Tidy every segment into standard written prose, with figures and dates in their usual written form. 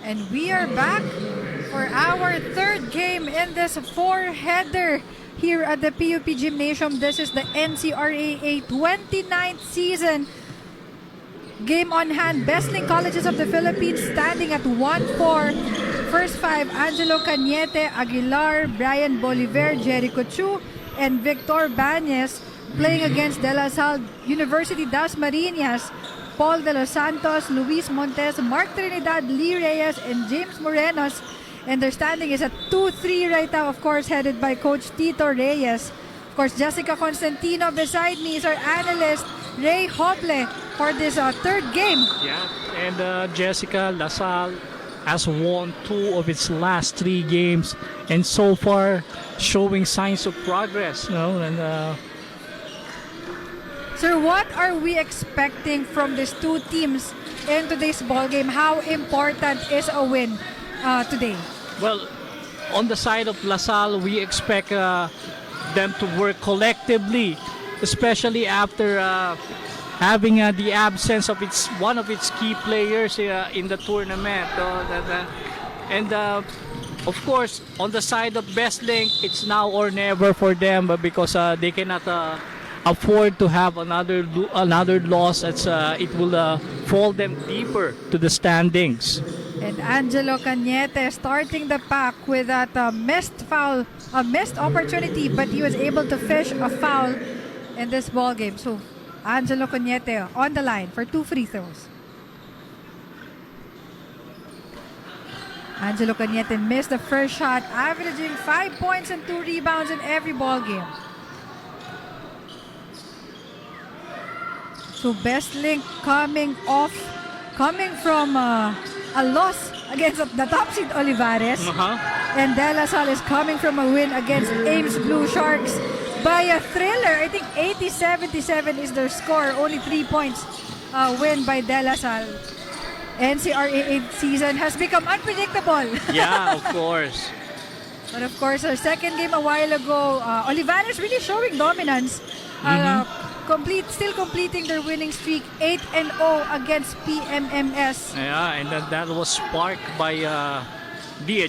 And we are back for our third game in this four-header here at the PUP Gymnasium. This is the NCRAA 29th season. Game on hand, Bestlink Colleges of the Philippines standing at 1-4. First five, Angelo Cañete, Aguilar, Brian Bolivar, Jericho Chu, and Victor Bañez playing against De La Salle University Das Marinas. Paul De Los Santos, Luis Montes, Mark Trinidad, Lee Reyes, and James Morenos. And their standing is at 2-3 right now, of course, headed by Coach Tito Reyes. Of course, Jessica Constantino beside me is our analyst, Ray Hoble, for this third game. Yeah, and Jessica, LaSalle has won 2 of its last 3 games, and so far showing signs of progress. Sir, what are we expecting from these two teams in today's ball game? How important is a win today? Well, on the side of LaSalle, we expect them to work collectively, especially after having the absence of one of its key players in the tournament. And of course, on the side of Bestlink, it's now or never for them because they cannot afford to have another loss. It will fall them deeper to the standings. And Angelo Cañete starting the pack with that missed opportunity, but he was able to fish a foul in this ball game. So Angelo Cañete on the line for 2 free throws. Angelo Cañete missed the first shot, averaging 5 points and 2 rebounds in every ball game. So Bestlink coming from a loss against the top seed Olivares. And De La Salle is coming from a win against Ames Blue Sharks by a thriller. I think 80-77 is their score. Only 3 points win by De La Salle. NCRAA season has become unpredictable. Yeah, of course. But of course, our second game a while ago, Olivares really showing dominance. Still completing their winning streak, 8-0 against PMMS. Yeah, and that was sparked by the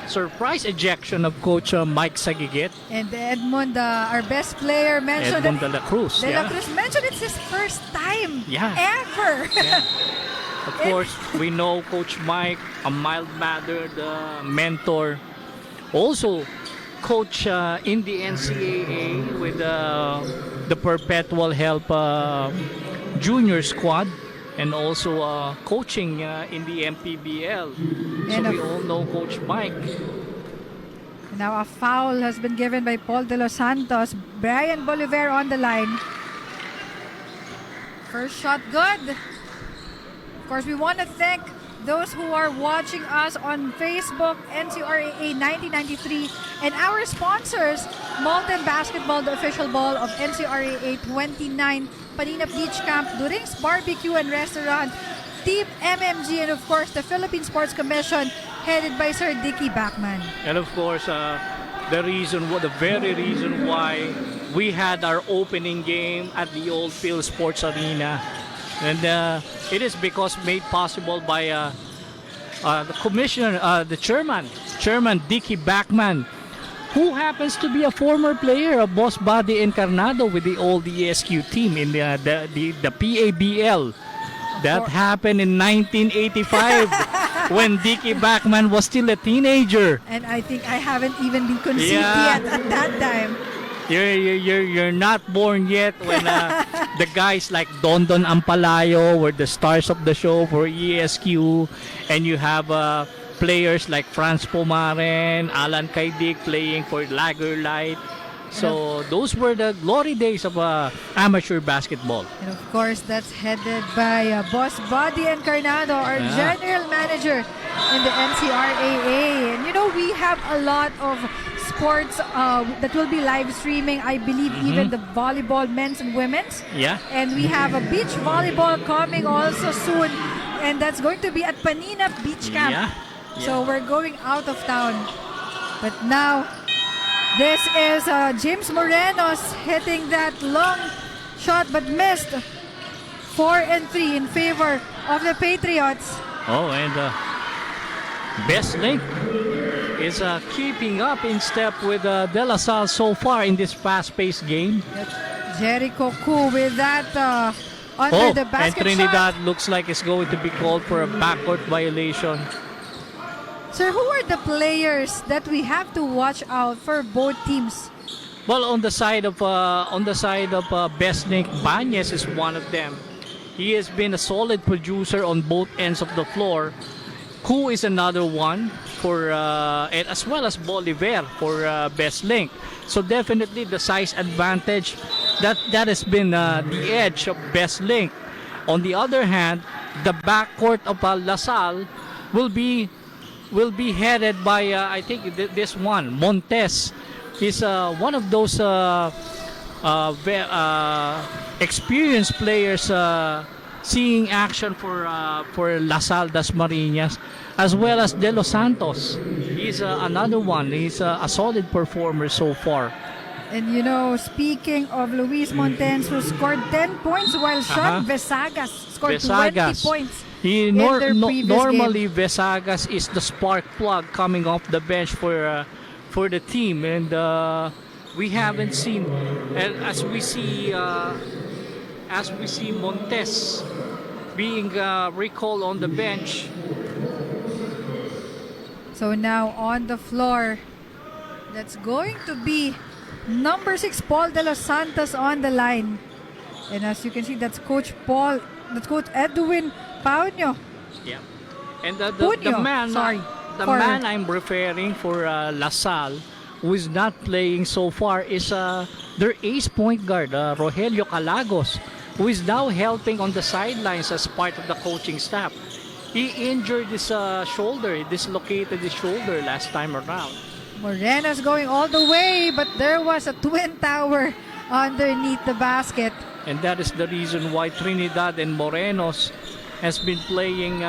surprise ejection of Coach Mike Sagigit. And Edmond, our best player, mentioned Edmond De La Cruz. De La Cruz mentioned it's his first time ever. Yeah. Of course, we know Coach Mike, a mild-mannered mentor. Also, coach in the NCAA with the Perpetual Help junior squad, and also coaching in the MPBL. So we all know Coach Mike. Now a foul has been given by Paul De Los Santos. Brian Bolivar on the line. First shot good. Of course, we want to thank those who are watching us on Facebook, NCRAA 1993, and our sponsors, Molten Basketball, the official ball of NCRAA 29, Panina Beach Camp, Durings Barbecue and Restaurant, Team MMG, and of course, the Philippine Sports Commission, headed by Sir Dickie Bachman. And of course, the very reason why we had our opening game at the old Phil Sports Arena. And it is because made possible by the commissioner, the chairman Dickie Bachman, who happens to be a former player of Boss Buddy Encarnado with the old ESQ team in the PABL. That happened in 1985 when Dickie Bachman was still a teenager. And I think I haven't even been conceived yet at that time. You're not born yet when the guys like Dondon Ampalayo were the stars of the show for ESQ, and you have players like Franz Pomaren, Alan Kaidik playing for Lager Light. So those were the glory days of amateur basketball. And of course, that's headed by Boss Buddy Encarnado, our general manager in the NCRAA. And you know, we have a lot of sports that will be live streaming. I believe even the volleyball, men's and women's. Yeah. And we have a beach volleyball coming also soon. And that's going to be at Panina Beach Camp. Yeah. So we're going out of town. But now, this is James Morenos hitting that long shot but missed. 4-3 in favor of the Patriots. Oh, and Bestlink is keeping up in step with De La Salle so far in this fast-paced game. Jericho Koo with that under the basket and Trinidad shot. looks like it's going to be called for a backcourt violation. Sir, who are the players that we have to watch out for both teams? Well, on the side of Bestlink, Banyes is one of them. He has been a solid producer on both ends of the floor. Koo is another one for and as well as Bolivar for Bestlink. So definitely the size advantage that has been the edge of Bestlink. On the other hand, the backcourt of La Salle will be headed by I think this one Montes. He's one of those experienced players seeing action for La Salle Dasmariñas, as well as De Los Santos. He's another one. He's a solid performer so far. And you know, speaking of Luis Montes, who scored 10 points while Sean Vesagas scored 20 points. Normally Vesagas is the spark plug coming off the bench for the team, and we haven't seen, and as we see Montes being recalled on the bench. So now on the floor, that's going to be number 6 Paul De Los Santos on the line, and as you can see, that's Coach Edwin Pauno. Yeah, and the man I'm referring for La Salle, who is not playing so far, is their ace point guard, Rogelio Calagos, who is now helping on the sidelines as part of the coaching staff. He injured his shoulder, dislocated his shoulder last time around. Morenos going all the way, but there was a twin tower underneath the basket. And that is the reason why Trinidad and Morenos has been playing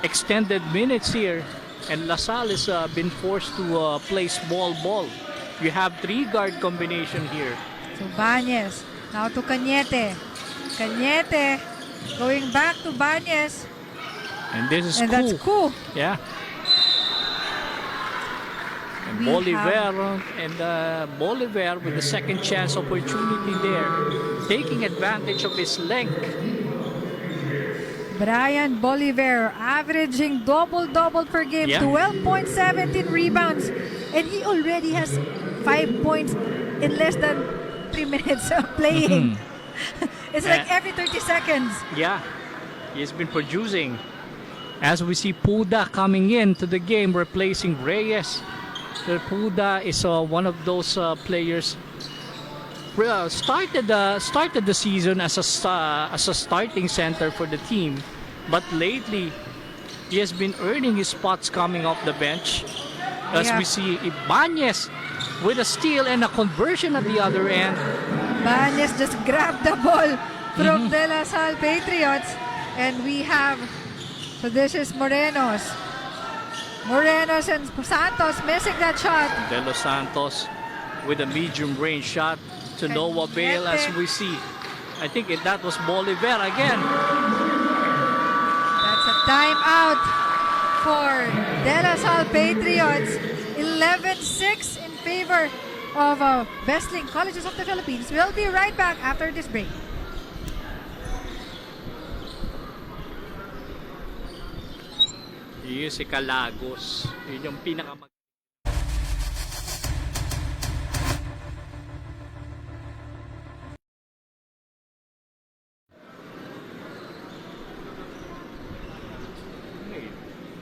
extended minutes here, and La Salle has been forced to play small ball. You have 3-guard combination here. So Banyes, now to Cañete. Cañete going back to Banyes. And this is that's Koo. Yeah. And Bolivar with the second chance opportunity there, taking advantage of his length. Brian Bolivar averaging double-double per game, 12 points, 17 rebounds, and he already has 5 points in less than 3 minutes of playing. It's like every 30 seconds. Yeah, he's been producing. As we see Puda coming into the game, replacing Reyes. Puda is one of those players. Started the season as a starting center for the team, but lately he has been earning his spots coming off the bench. As we see Ibanez with a steal and a conversion at the other end. Ibanez just grabbed the ball from De La Salle Patriots, and we have, so this is Morenos and Santos missing that shot. De Los Santos with a medium range shot to no avail, as we see. I think that was Bolivar again. That's a timeout for De La Salle Patriots. 11-6 in favor of Bestlink Colleges of the Philippines. We'll be right back after this break. Yun si Calagos. Yun yung pinakamag...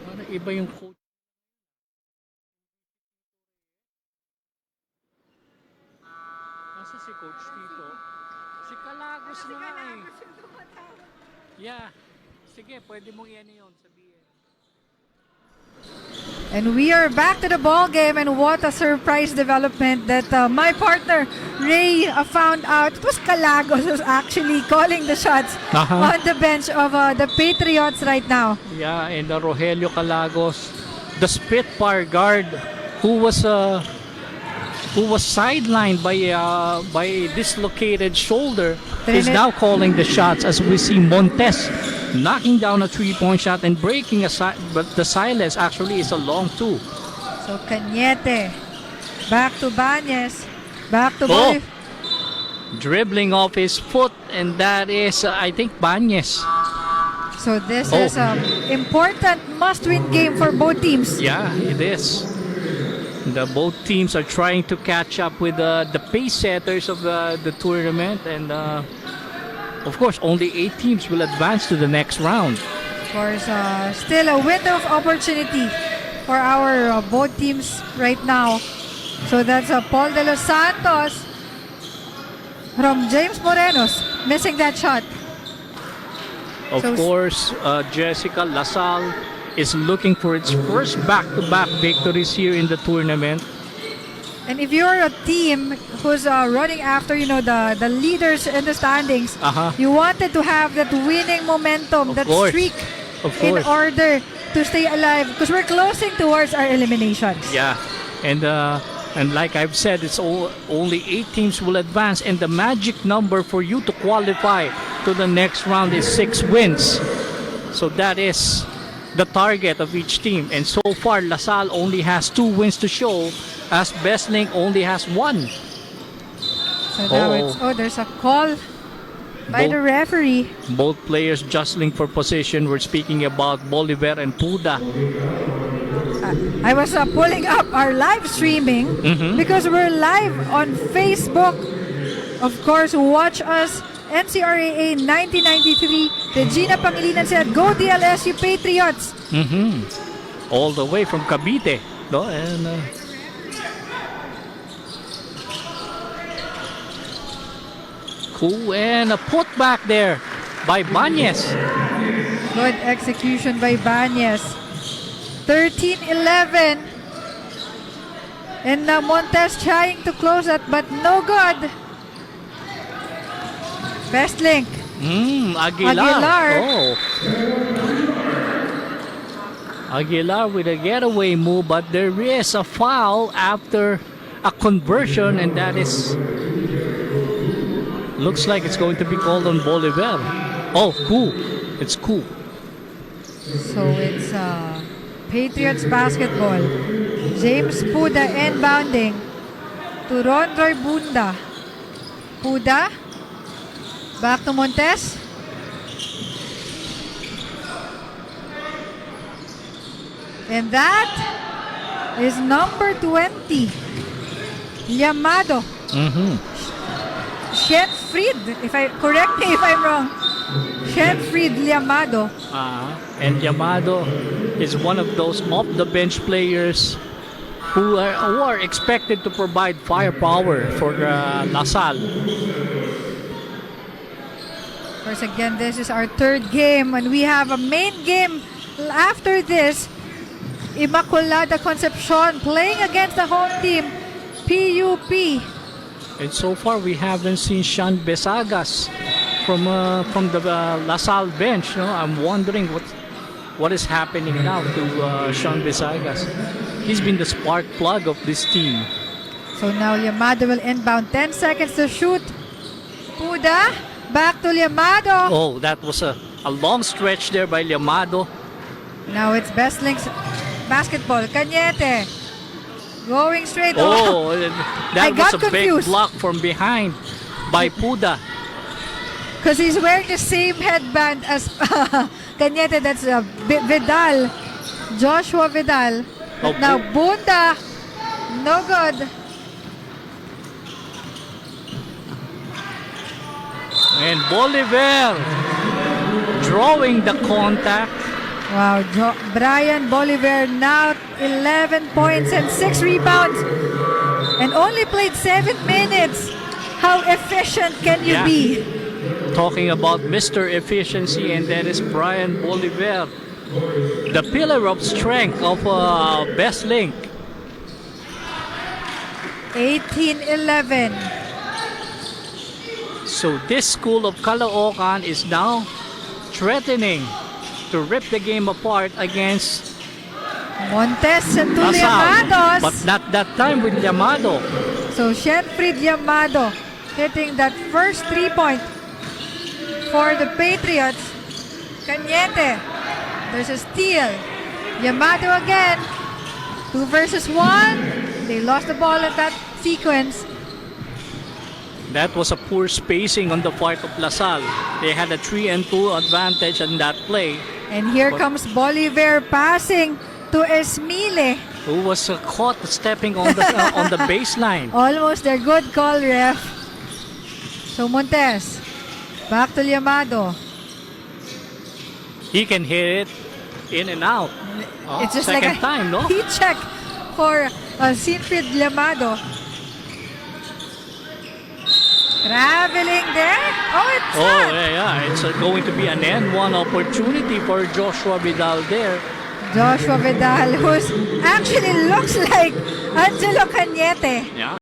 Parang iba yung coach. Coach Tito. Si Calagos na nga eh. Yeah. Sige, pwede mong yan yun sabihin. And we are back to the ball game, and what a surprise development that my partner Ray found out. It was Calagos who's actually calling the shots on the bench of the Patriots right now. Yeah, and Rogelio Calagos, the Spitfire guard who was sidelined by a dislocated shoulder, is now calling the shots as we see Montes knocking down a three-point shot and breaking but the silence actually is a long two. So Cañete, back to Bañez, back to dribbling off his foot, and that is I think Bañez. So this is an important must-win game for both teams. Yeah, it is. Both teams are trying to catch up with the pace setters of the tournament, and of course only 8 teams will advance to the next round. Of course, still a window of opportunity for our both teams right now. So that's Paul de los Santos from James Morenos missing that shot. Of course, Jessica LaSalle is looking for its first back-to-back victories here in the tournament. And if you're a team who's running after, the leaders in the standings, you wanted to have that winning momentum, that streak, in order to stay alive, because we're closing towards our eliminations. Yeah, and like I've said, it's only 8 teams will advance, and the magic number for you to qualify to the next round is 6 wins. So that is the target of each team, and so far LaSalle only has 2 wins to show, as Bestlink only has 1. So now there's a call by the referee. Both players jostling for position. We're speaking about Bolivar and Puda. I was pulling up our live streaming because we're live on Facebook. Of course, watch us, NCRAA 1993. Regina Pangilinan said, "Go DLSU Patriots." All the way from Cavite, no? And cool, and a putback there by Bañez. Good execution by Bañez. 13-11. And Montes trying to close that, but no good. Bestlink. Aguilar. Aguilar with a getaway move, but there is a foul after a conversion, and that is looks like it's going to be called on Bolivar. Oh, cool. It's cool. So it's Patriots basketball. James Puda inbounding to Ronroy Bunda. Puda. Back to Montes. And that is number 20. Llamado. Shenfried, correct me if I'm wrong. Shenfried Llamado. And Llamado is one of those off-the-bench players who are expected to provide firepower for LaSalle. Of course, again, this is our 3rd game, and we have a main game after this. Immaculada Concepcion playing against the home team, PUP. And so far, we haven't seen Sean Besagas from the LaSalle bench. I'm wondering what is happening now to Sean Besagas. He's been the spark plug of this team. So now Llamado will inbound. 10 seconds to shoot. Puda, back to Llamado. Oh, that was a long stretch there by Llamado. Now it's Bestlink's basketball. Cañete going straight. That was a big block from behind by Puda. Because he's wearing the same headband as Cañete. That's Vidal. Joshua Vidal. But now Bunda. No good. And Bolivar drawing the contact. Wow, Brian Bolivar now 11 points and 6 rebounds, and only played 7 minutes. How efficient can you Yeah. be? Talking about Mr. Efficiency, and that is Brian Bolivar, the pillar of strength of Bestlink. 18-11. So this school of Caloocan is now threatening to rip the game apart against Montes and two Lasal, Llamados. but not that time with Llamado. So Shenfried Llamado hitting that first 3-point for the Patriots. Cañete, there's a steal. Llamado again. 2 versus 1. They lost the ball at that sequence. That was a poor spacing on the part of Lasal. They had a 3-2 advantage in that play, And here comes Bolivar passing to Esmile. who was caught stepping on the baseline. Almost their good call, ref. So Montes, back to Llamado. He can hit it in and out. It's just second like a time, no? heat check for Shenfried Llamado. Traveling there. Oh, it's Oh, not. yeah. It's going to be an N1 opportunity for Joshua Vidal there. Joshua Vidal, who's actually looks like Angelo Cañete. Yeah.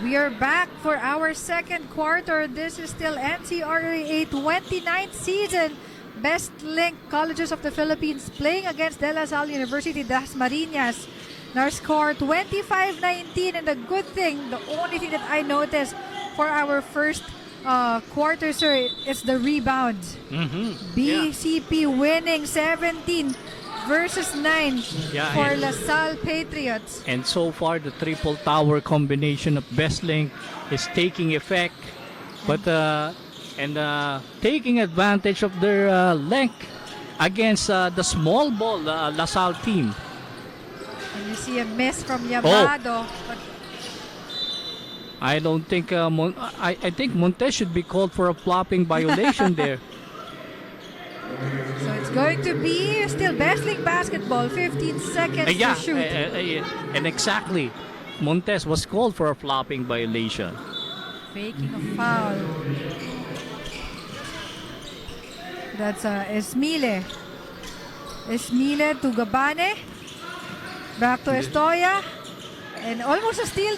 We are back for our second quarter. This is still ncraa 29th season. Bestlink Colleges of the Philippines playing against De La Salle University Dasmariñas. Our score 25-19, and the good thing, the only thing that I noticed for our first quarter, sir, it's the rebound. BCP winning 17 versus 9 Yeah, for and- LaSalle Patriots. And so far, the triple tower combination of Bestlink is taking effect, but taking advantage of their length against the small ball LaSalle team. And you see a miss from Yamado. But I don't think I think Montes should be called for a flopping violation there. so it's going to be still Bestlink basketball. 15 seconds Yeah, to shoot. and exactly, Montes was called for a flopping violation. Faking a foul. That's Esmile. Esmile to Gabane. Back to Estoya. And almost a steal.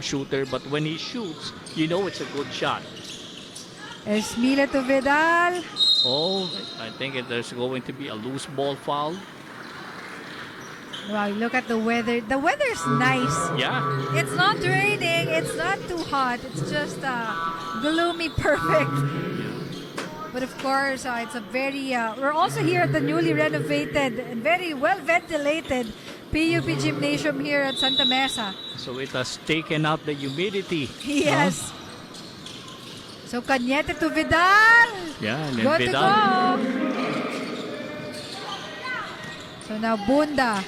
Shooter, but when he shoots, you know it's a good shot. Esmile to Vidal. Oh, I think there's going to be a loose ball foul. Wow, look at the weather. The weather's nice. Yeah. It's not raining. It's not too hot. It's just gloomy, perfect. But of course, it's a very. We're also here at the newly renovated and very well ventilated PUP Gymnasium here at Santa Mesa. So it has taken out the humidity. Yes. So Cañete to Vidal. Yeah, and then Good to Vidal. go. So now Bunda.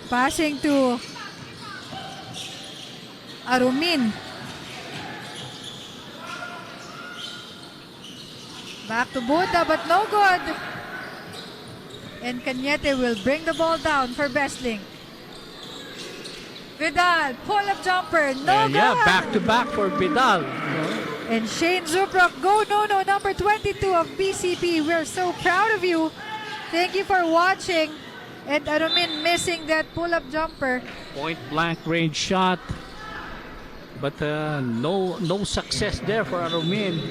Passing to Arumin. Back to Buddha, but no good. And Cañete will bring the ball down for Bestlink. Vidal, pull-up jumper, no good. Yeah, back to back for Vidal. And Shane Zubrok, go no, number 22 of BCP. We're so proud of you. Thank you for watching. And Arumin missing that pull-up jumper. Point blank range shot. But no success there for Arumin.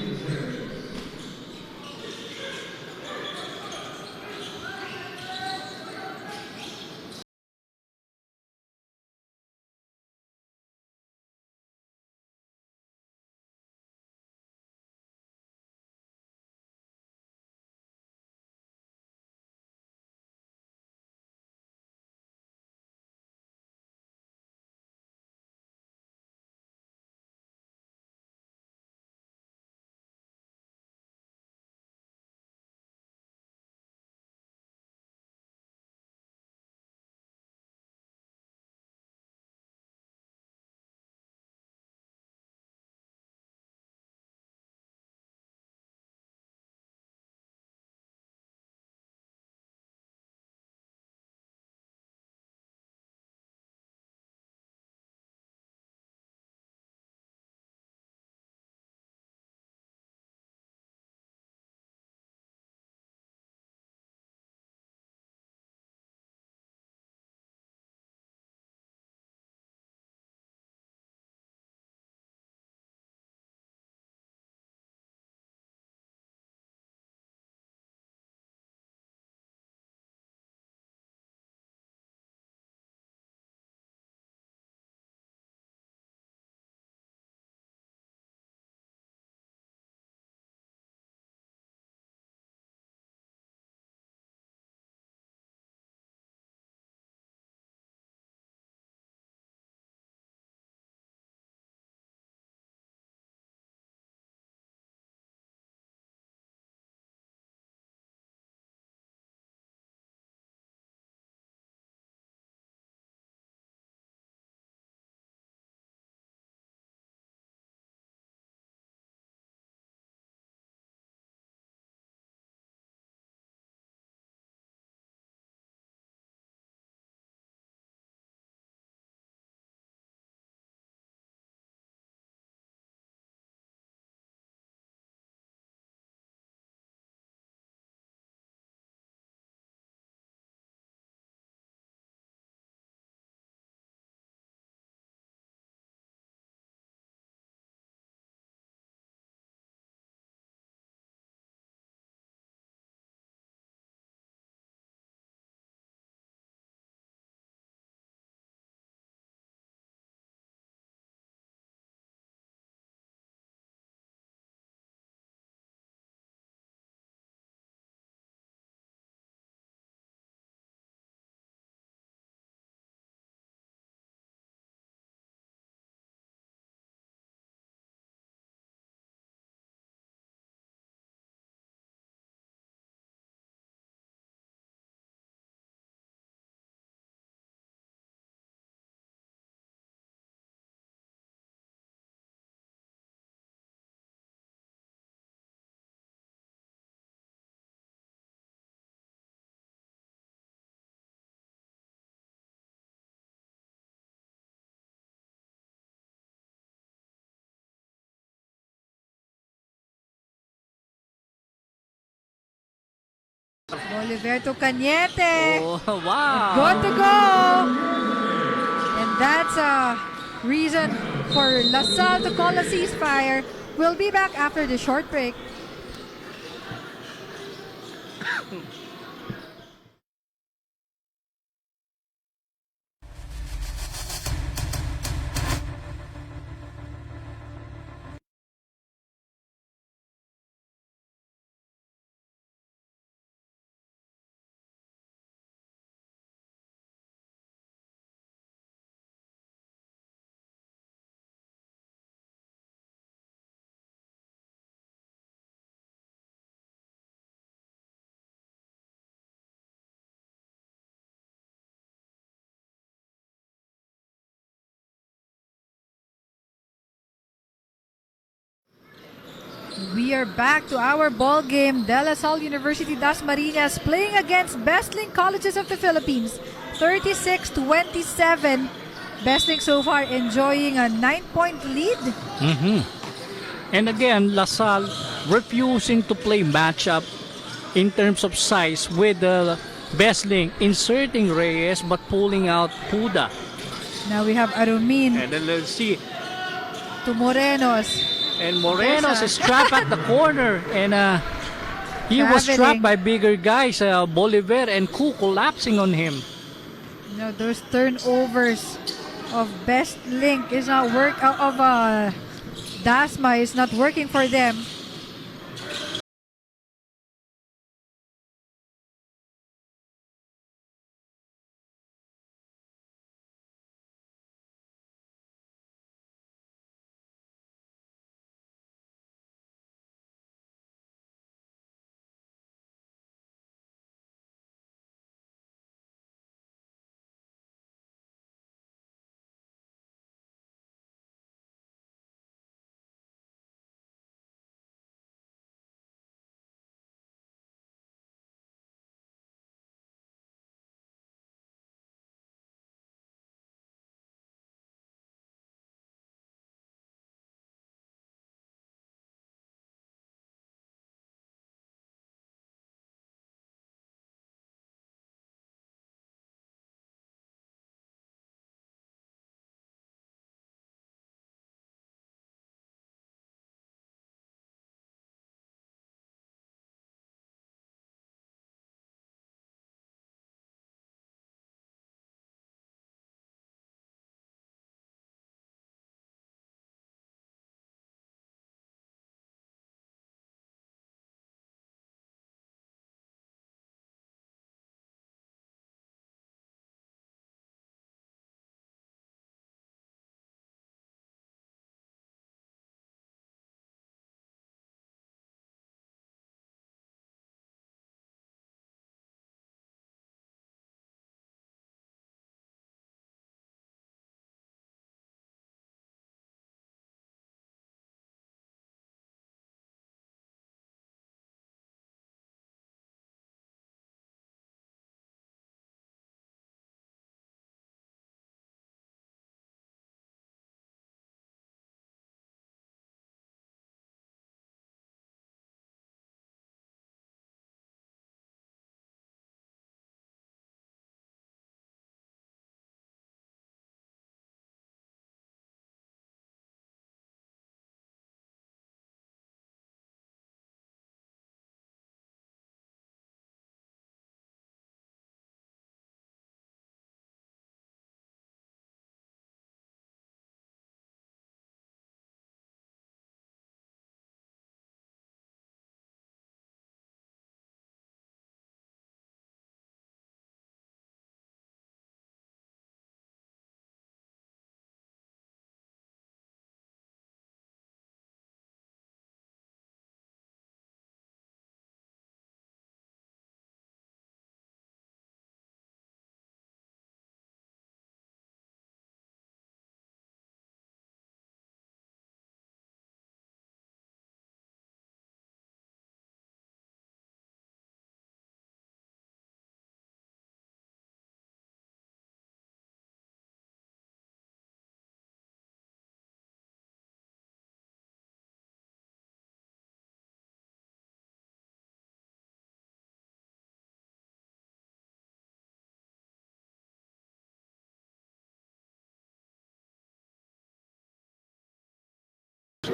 Bolivar to Cañete. Oh, wow. Good to go. And that's a reason for LaSalle to call a ceasefire. We'll be back after the short break. we are back to our ball game. De La Salle University Dasmariñas playing against Bestlink Colleges of the Philippines. 36-27. Bestlink so far enjoying a 9-point lead. And again, La Salle refusing to play matchup in terms of size with Bestlink, inserting Reyes but pulling out Puda. Now we have Arumin And then let's see. to Morenos. And Morenos is trapped at the corner. And he was trapped by bigger guys, Bolivar and Ku collapsing on him. You know, those turnovers of Bestlink is not work of Dasma is not working for them.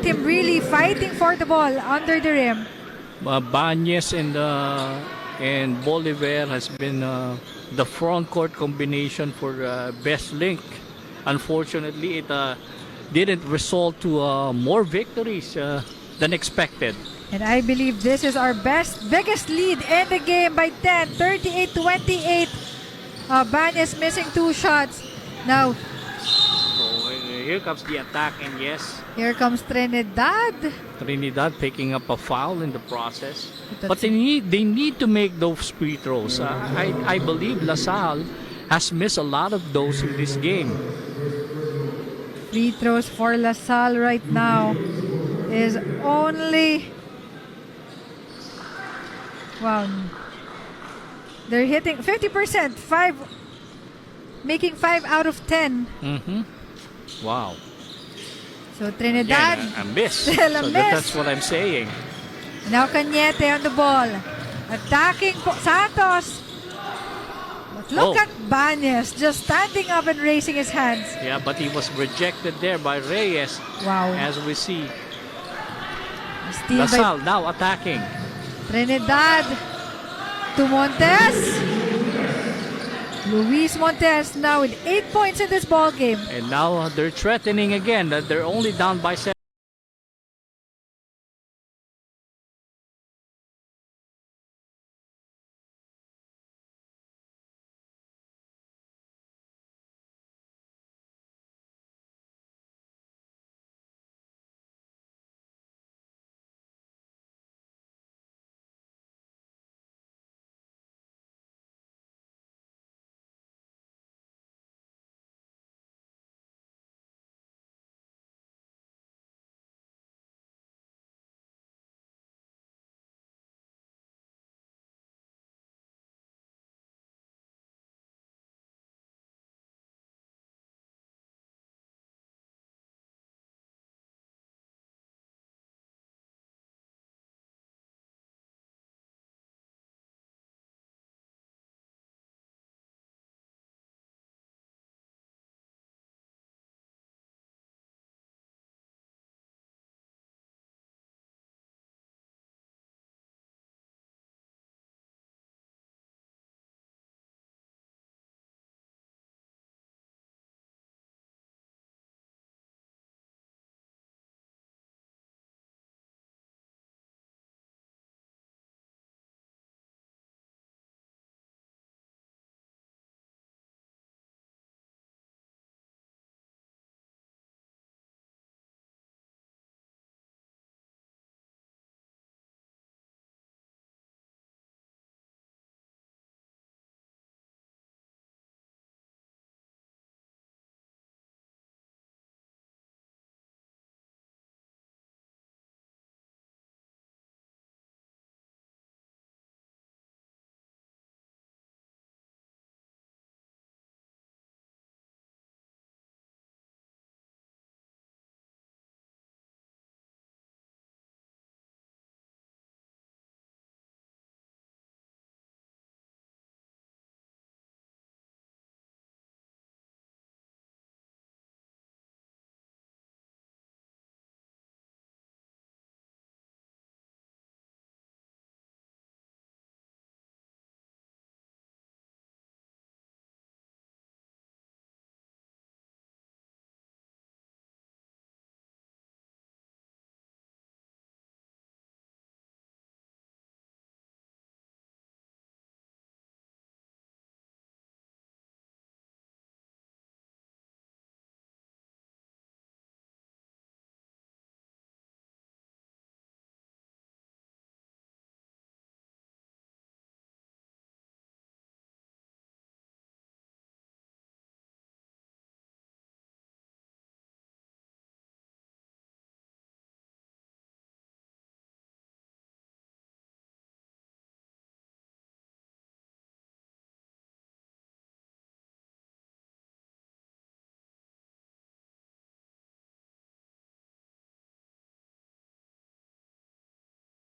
Team really fighting for the ball under the rim. Banyes and Bolivar has been the front court combination for Bestlink. Unfortunately, it didn't result to more victories than expected. And I believe this is our biggest lead in the game by 10, 38-28. Banyes missing 2 shots. Now, Here comes the attack, and yes, here comes Trinidad. Trinidad picking up a foul in the process. But they need to make those free throws. I believe La Salle has missed a lot of those in this game. Free throws for La Salle right now is only Wow. They're hitting 50%, making 5 out of 10. Mm-hmm. Wow. So Trinidad, Again, a miss. still a So miss. that's what I'm saying. Now Cañete on the ball. Attacking Santos. But look Oh. at Bañez just standing up and raising his hands. Yeah, but he was rejected there by Reyes, Wow. as we see. Steal by Lasal now attacking. Trinidad to Montes. Luis Montes now with 8 points in this ball game. And now they're threatening again that they're only down by 7.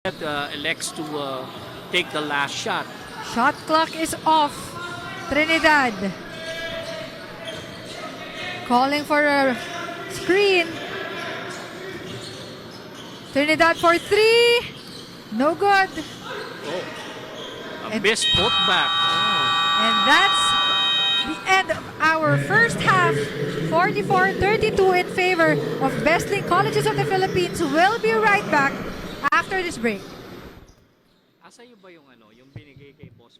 Elects to take the last shot. Shot clock is off. Trinidad calling for a screen. Trinidad for 3. No good. Oh, a missed putback. Oh. And that's the end of our first half. 44-32 in favor of Bestlink Colleges of the Philippines. We'll be right back after this break. Asa iyo ba yung binigay kay boss?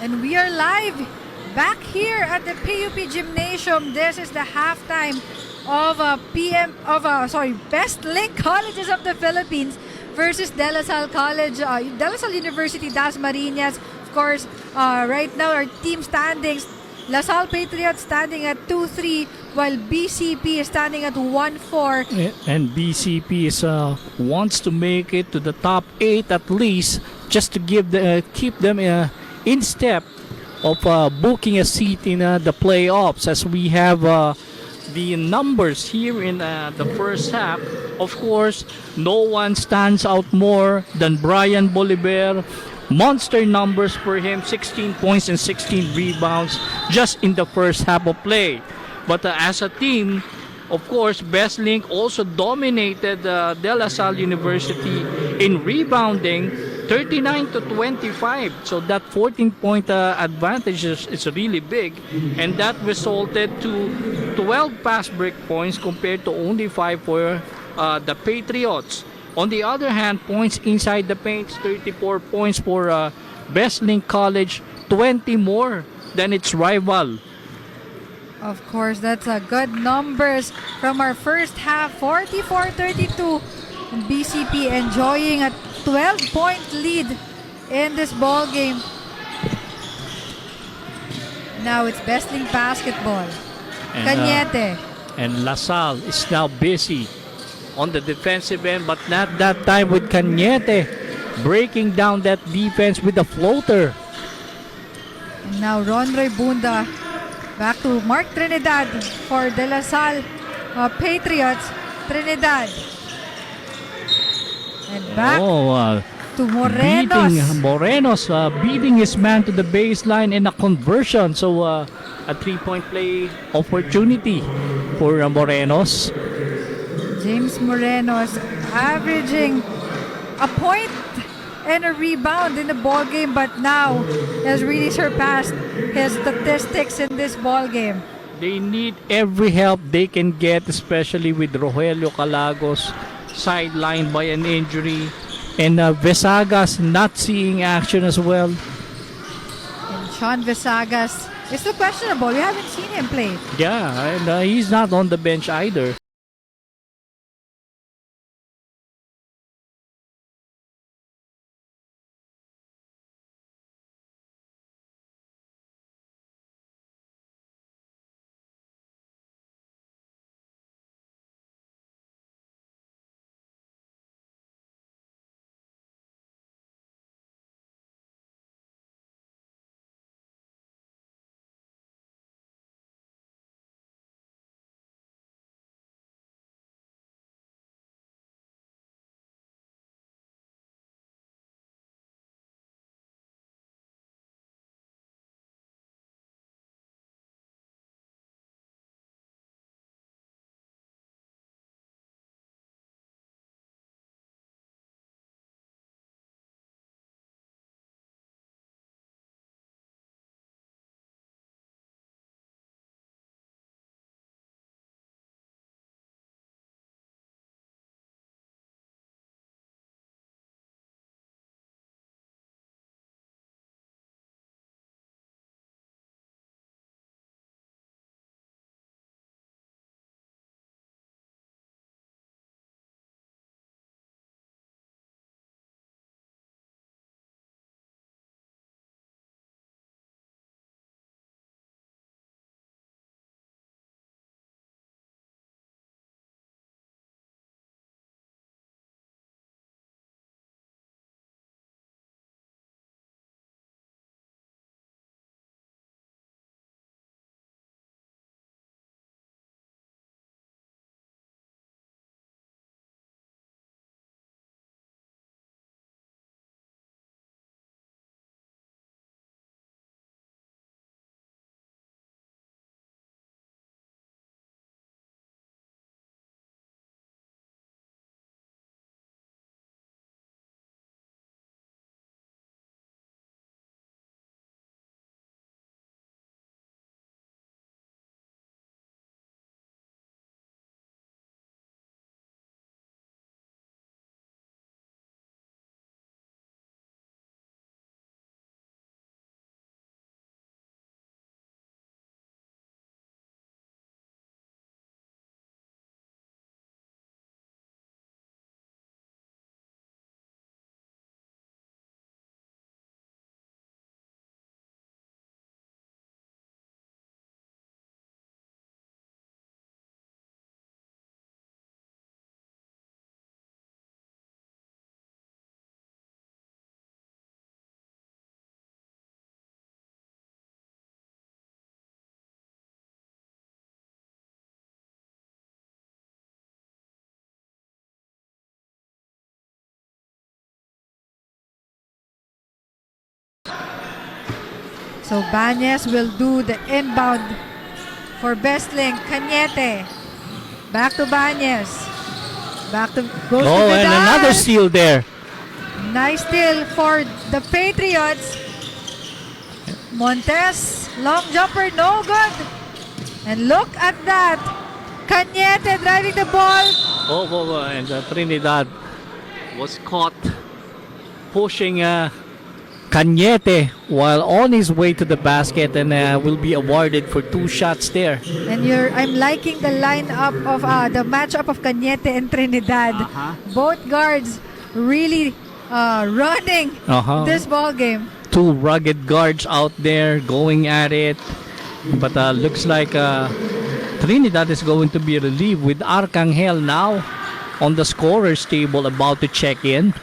And we are live back here at the PUP Gymnasium. This is the halftime of Bestlink Colleges of the Philippines versus De La Salle College, De La Salle University Dasmariñas. Of course, right now our team standings, La Salle Patriots standing at 2-3, while BCP is standing at 1-4. And BCP wants to make it to the top 8 at least, just to keep them in step of booking a seat in the playoffs, as we have the numbers here in the first half. Of course, no one stands out more than Brian Bolivar. Monster numbers for him, 16 points and 16 rebounds just in the first half of play. But as a team, of course, Bestlink also dominated De La Salle University in rebounding, 39-25. So that 14-point advantage is really big, and that resulted to 12 pass break points compared to only 5 for the Patriots. On the other hand, points inside the paint, 34 points for Bestlink College, 20 more than its rival. Of course, that's a good numbers from our first half, 44-32. And BCP enjoying a 12-point lead in this ball game. Now it's Bestlink basketball. Cañete. And La Salle is now busy on the defensive end, but not that time with Cañete breaking down that defense with a floater. And now Ronroy Bunda back to Mark Trinidad for De La Salle Patriots. Trinidad. And back to Morenos. Beating his man to the baseline in a conversion. So a 3-point play opportunity for Morenos. James Morenos averaging a point and a rebound in the ball game, but now has really surpassed his statistics in this ball game. They need every help they can get, especially with Rogelio Calagos sidelined by an injury, and Vesagas not seeing action as well. And Sean Vesagas is still questionable. We haven't seen him play. Yeah, and he's not on the bench either. So Banyes will do the inbound for Bestlink. Cañete. Back to Banyes. Back to goes to Oh, and Vidal. another steal there. Nice steal for the Patriots. Montes, long jumper, no good. And look at that. Cañete driving the ball. And Trinidad was caught pushing Cañete while on his way to the basket, and will be awarded for 2 shots there. And I'm liking the lineup of the matchup of Cañete and Trinidad. Both guards really running this ball game. 2 rugged guards out there going at it. But looks like Trinidad is going to be relieved with Arcangel now on the scorer's table about to check in.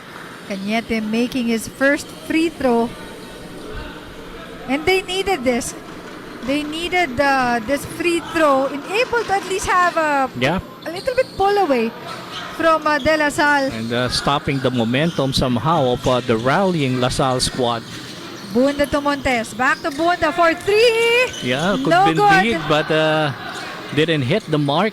Cañete making his first free throw. And they needed this. They needed this free throw and able to at least have a little bit pull away from De La Salle. And stopping the momentum somehow of the rallying La Salle squad. Bunda to Montes. Back to Bunda for 3. Yeah, could no been good. big, but didn't hit the mark.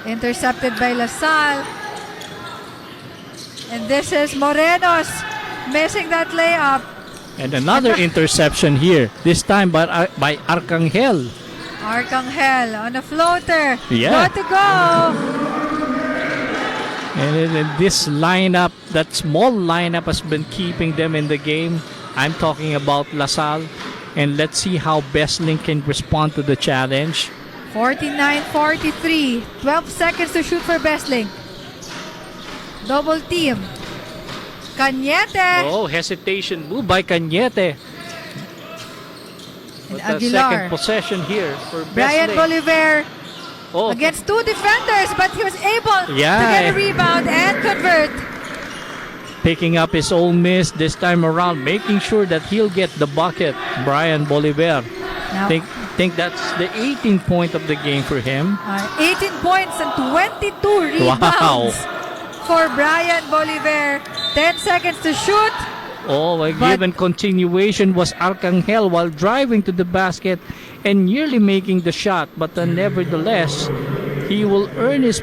Intercepted by La Salle. And this is Morenos missing that layup. And another interception here, this time by Arcangel. Arcangel on a floater. Yeah. Got to go. And in this lineup, that small lineup has been keeping them in the game. I'm talking about LaSalle. And let's see how Bestlink can respond to the challenge. 49-43. 12 seconds to shoot for Bestlink. Double team. Cañete. Oh, hesitation move by Cañete. And But the Aguilar. second possession here for Brian Bestlink. Bolivar Oh, against two defenders, but he was able to Yeah. get a rebound and convert. picking up his own miss this time around, making sure that he'll get the bucket. Brian Bolivar. Now, Think that's the 18th point of the game for him. 18 points and 22 rebounds for Brian Bolivar. 10 seconds to shoot. Oh, a But- given continuation was Arcangel while driving to the basket and nearly making the shot. But nevertheless, he will earn his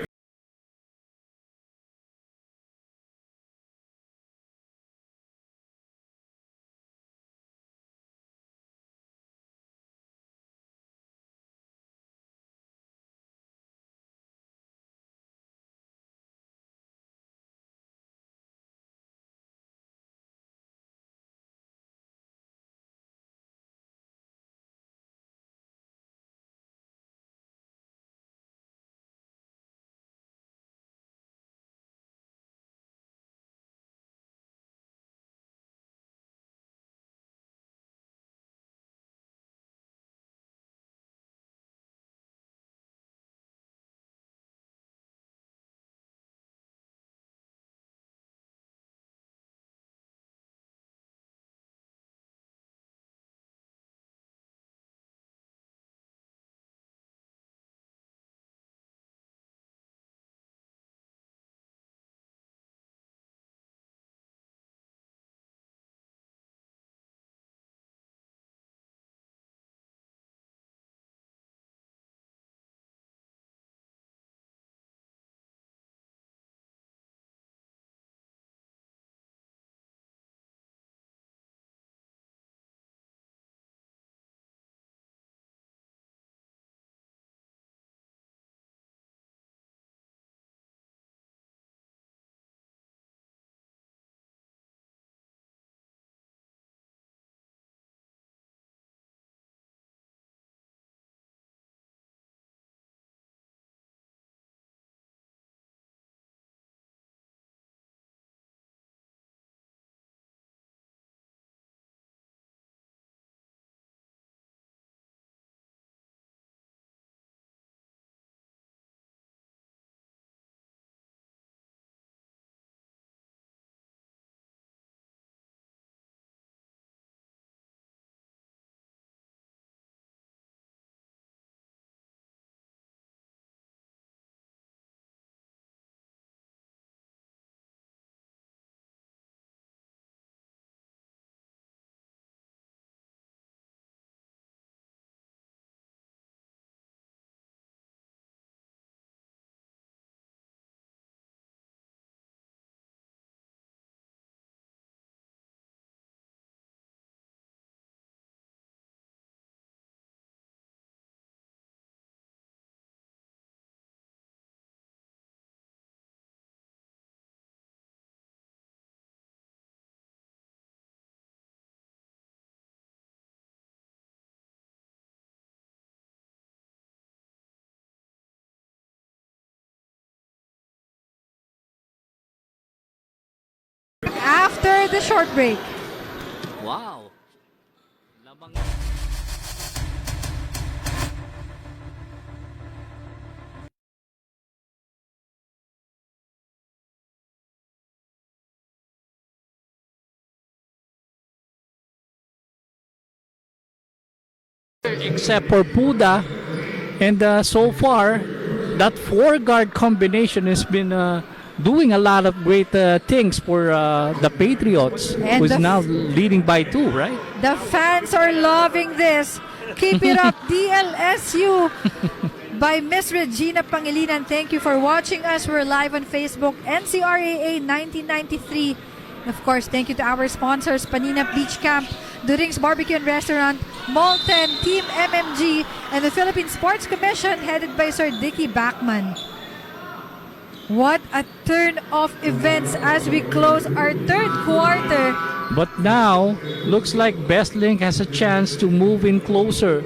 After the short break. wow. Lamang except for Puda, and so far that four guard combination has been doing a lot of great things for the Patriots, And who's the now leading by 2, right? The fans are loving this. Keep it up, DLSU. By Miss Regina Pangilinan. Thank you for watching us. We're live on Facebook, NCRAA 1993 Of course, thank you to our sponsors, Panina Beach Camp, Durings Barbecue and Restaurant, Molten, Team MMG, and the Philippine Sports Commission headed by Sir Dicky Bachman. What a turn of events as we close our third quarter. But now, looks like Bestlink has a chance to move in closer.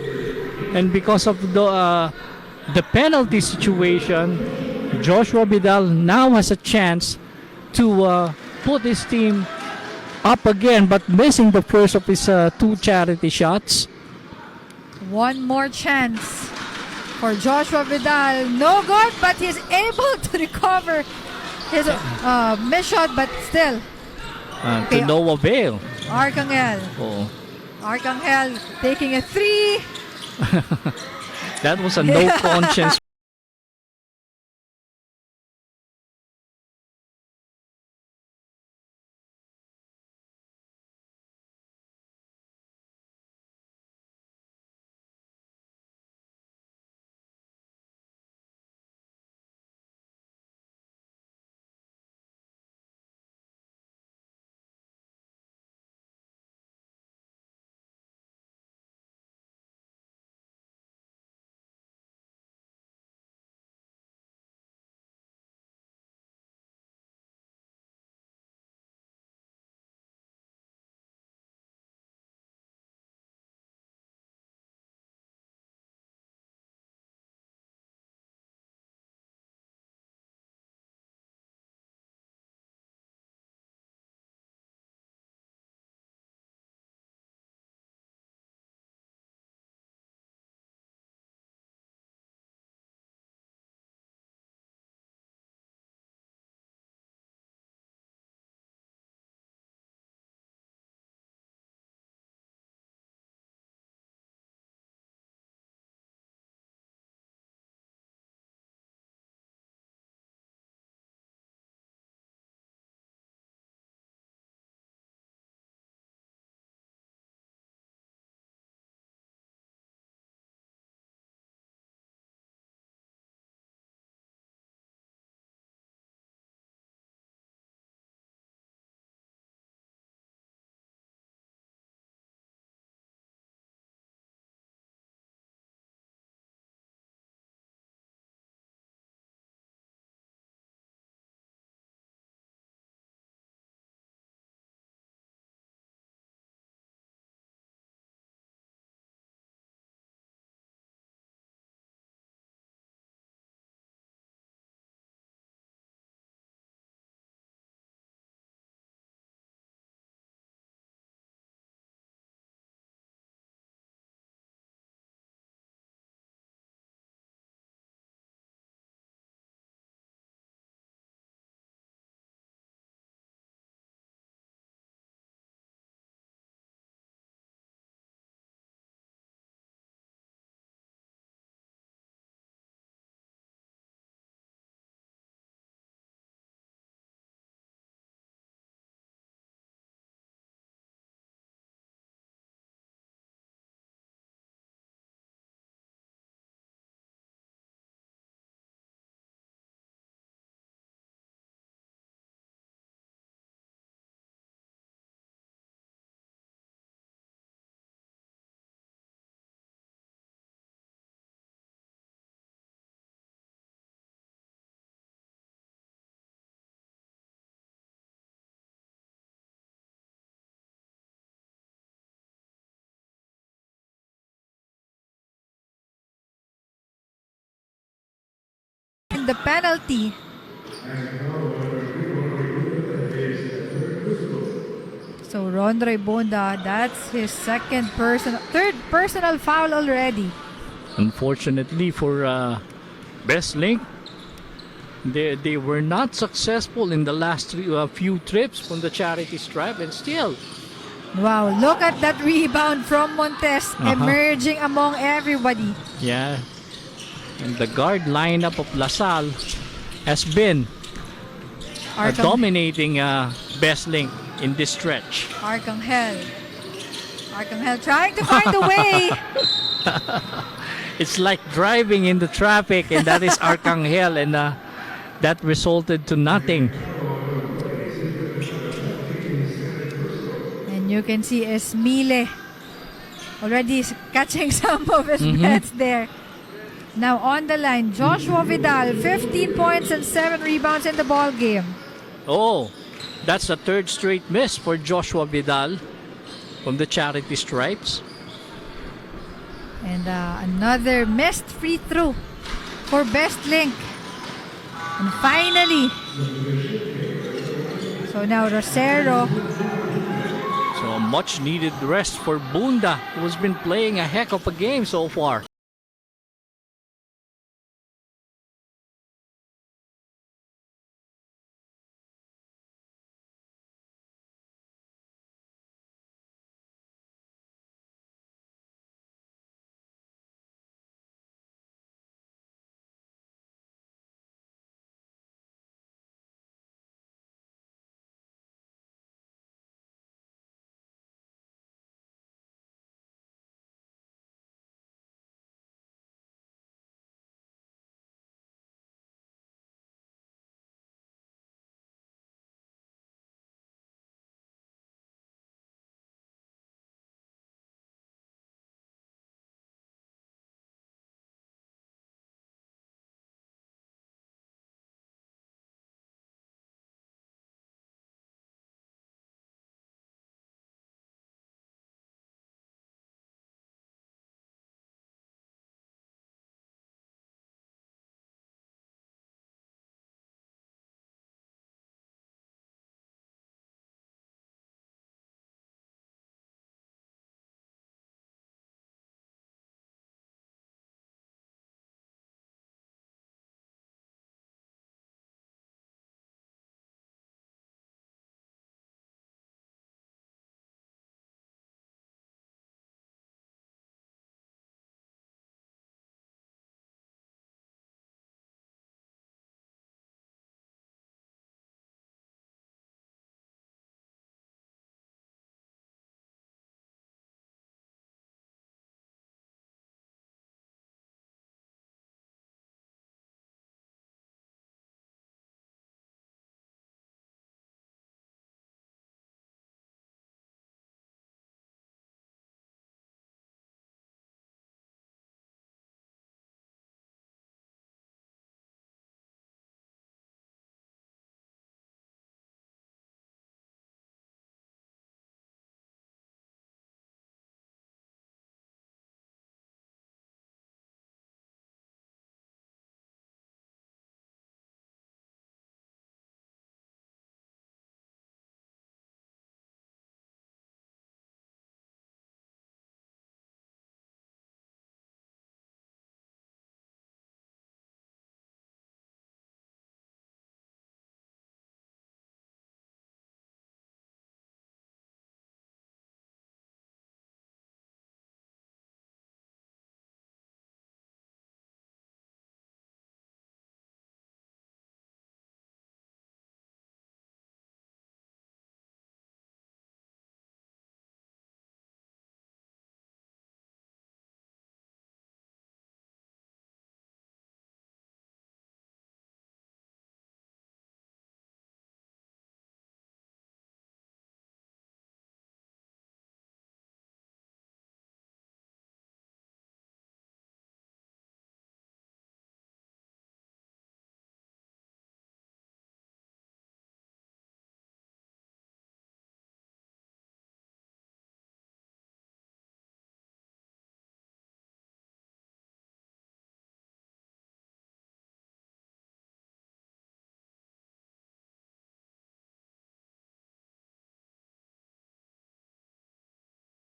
And because of the penalty situation, Joshua Vidal now has a chance to put his team up again, but missing the first of his two charity shots. One more chance for Joshua Vidal. No good, but he's able to recover his miss shot, but still. To no avail. Arcangel. Oh. Arcangel taking a 3. That was a no conscience. The penalty. So Rondroy Bonda, that's his third personal foul already. Unfortunately for Bestlink, they were not successful in the last few trips from the charity stripe, and still. Wow, look at that rebound from Montes emerging among everybody. Yeah. And the guard lineup of LaSalle has been dominating Bestlink in this stretch. Arcangel trying to find a way. It's like driving in the traffic, and that is Arcangel, and that resulted to nothing. And you can see Esmile already catching some of his bets there. Now on the line, Joshua Vidal, 15 points and 7 rebounds in the ball game. Oh, that's the third straight miss for Joshua Vidal from the Charity Stripes. And another missed free throw for Bestlink. And finally, so now Rosero. So a much needed rest for Bunda, who's been playing a heck of a game so far.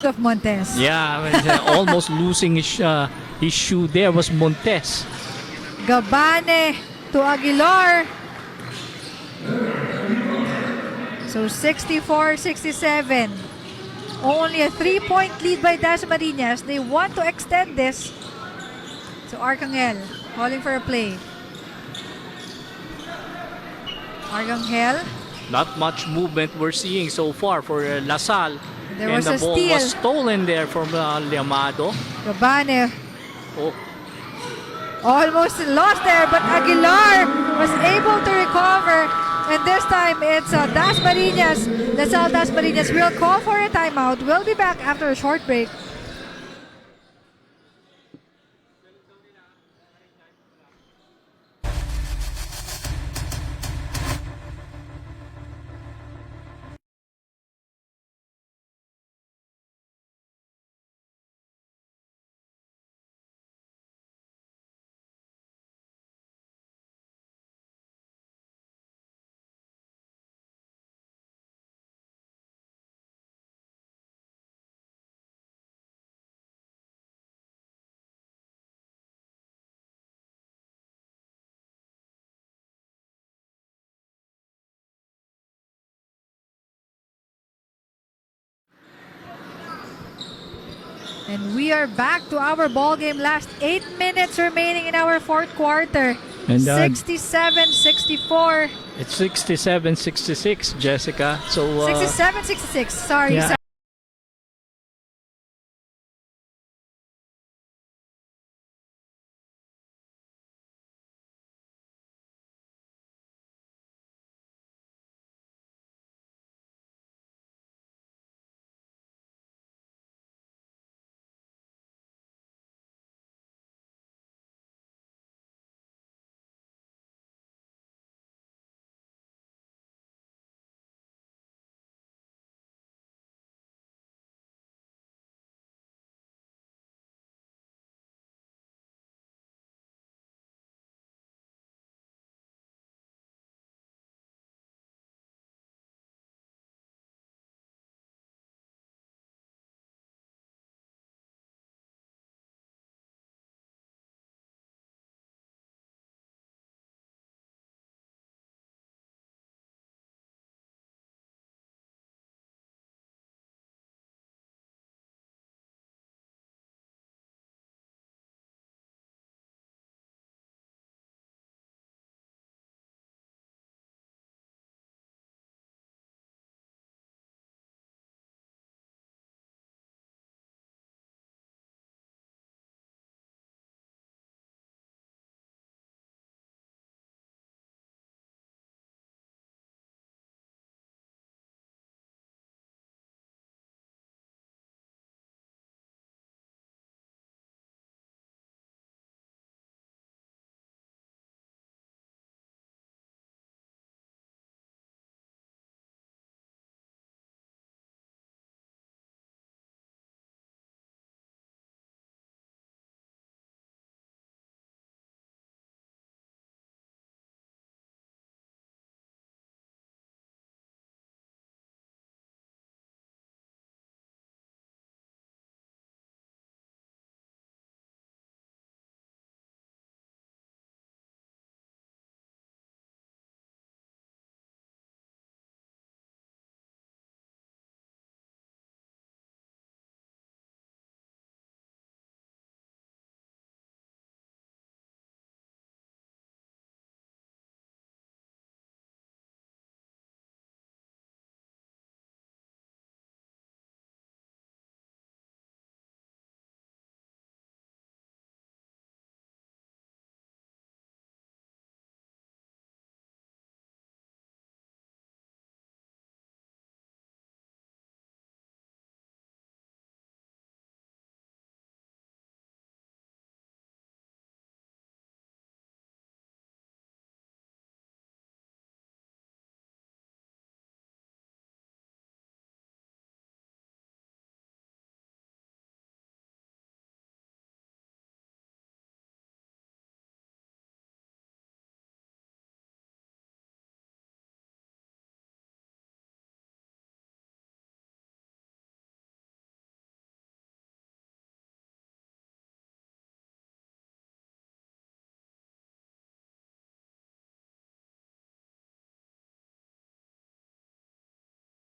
Of Montes. Yeah, almost losing his shoe there was Montes. Gabane to Aguilar. So 64-67. Only a 3-point lead by Dasmariñas. They want to extend this. So Arcangel calling for a play. Arcangel. Not much movement we're seeing so far for Lasal. There and was the a ball steal. was stolen there from Liamado. Gabane Oh, almost lost there, but Aguilar was able to recover And this time it's Dasmariñas. Lasal Dasmariñas will call for a timeout. We'll be back after a short break. And we are back to our ball game. Last 8 minutes remaining in our fourth quarter. And 67-64. it's 67-66, Jessica. So 67-66. Sorry. yeah.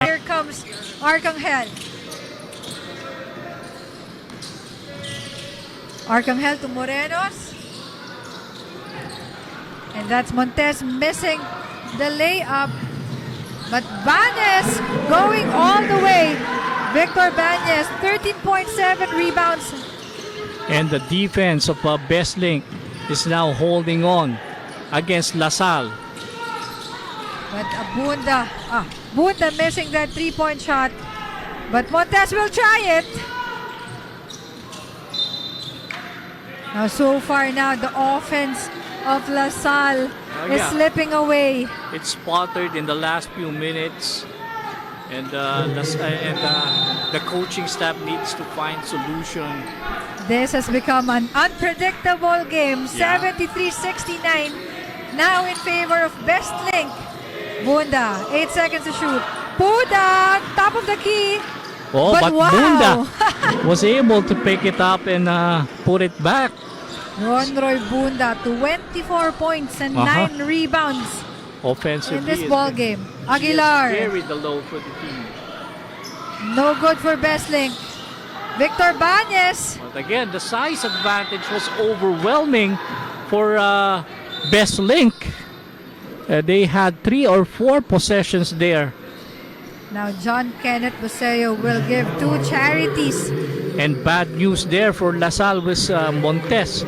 Here comes Arcangel. Arcangel to Morenos. And that's Montes missing the layup. But Bañez going all the way. Victor Bañez, 13.7 rebounds. And the defense of Bestlink is now holding on against LaSalle. But Bunda missing that 3-point shot. But Montes will try it. Now so far the offense of LaSalle is slipping away. It's sputtered in the last few minutes. And the coaching staff needs to find solution. This has become an unpredictable game. 73-69 now in favor of Bestlink. Bunda, 8 seconds to shoot. Bunda, top of the key. Oh, but wow. Bunda was able to pick it up and put it back. Ronroy Bunda, 24 points and 9 rebounds offensively in this ball game. Aguilar, carried the load for the team. No good for Bestlink. Victor Bañez. But again, the size advantage was overwhelming for Bestlink. They had 3 or 4 possessions there. Now John Kenneth Buseo will give 2 charities. And bad news there for LaSalle with Montes.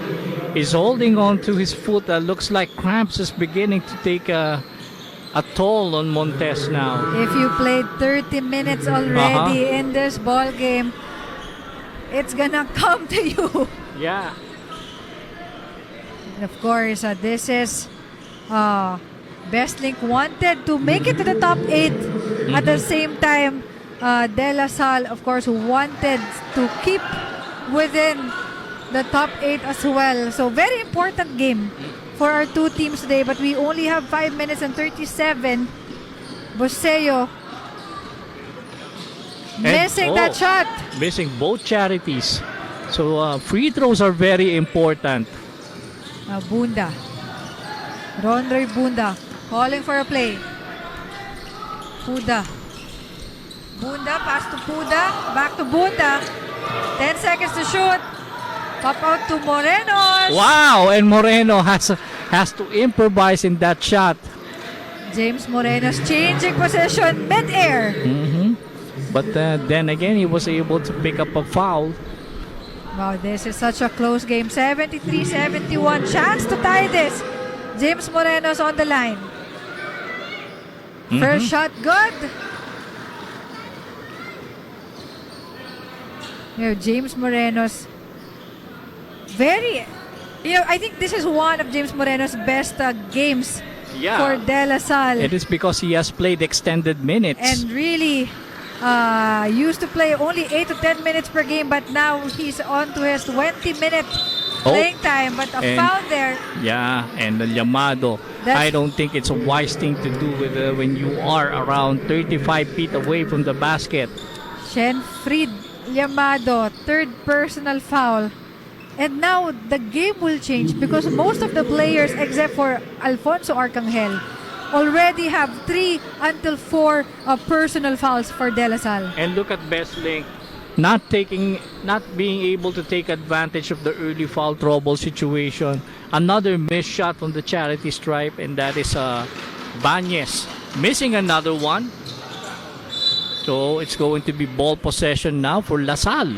He's holding on to his foot. Looks like cramps is beginning to take a toll on Montes now. If you played 30 minutes already in this ball game, it's gonna come to you. Yeah. And of course, this is Bestlink wanted to make it to the top 8. At the same time, De La Salle, of course, wanted to keep within the top 8 as well. So very important game for our 2 teams today. But we only have 5 minutes and 37. Buseo missing that shot. Missing both charities. So free throws are very important. Bunda. Ronroy Bunda calling for a play. Bunda, pass to Bunda, back to Bunda. 10 seconds to shoot. Pop out to Morenos. Wow, and Moreno has to improvise in that shot. James Morenos changing position mid-air. But then again, he was able to pick up a foul. Wow, this is such a close game. 73-71. Chance to tie this. James Morenos on the line. First shot, good. James Morenos. I think this is one of James Moreno's best games for De La Salle. It is because he has played extended minutes. And really used to play only 8 to 10 minutes per game, but now he's on to his 20-minute playing time. But a foul there. Yeah, and the llamado. I don't think it's a wise thing to do with when you are around 35 feet away from the basket. Shenfried llamado, 3rd personal foul. And now the game will change because most of the players except for Alfonso Arcangel already have 3 until 4 personal fouls for De La Salle. And look at Bestlink not being able to take advantage of the early foul trouble situation. Another missed shot from the charity stripe, and that is Bañez missing another one. So it's going to be ball possession now for LaSalle.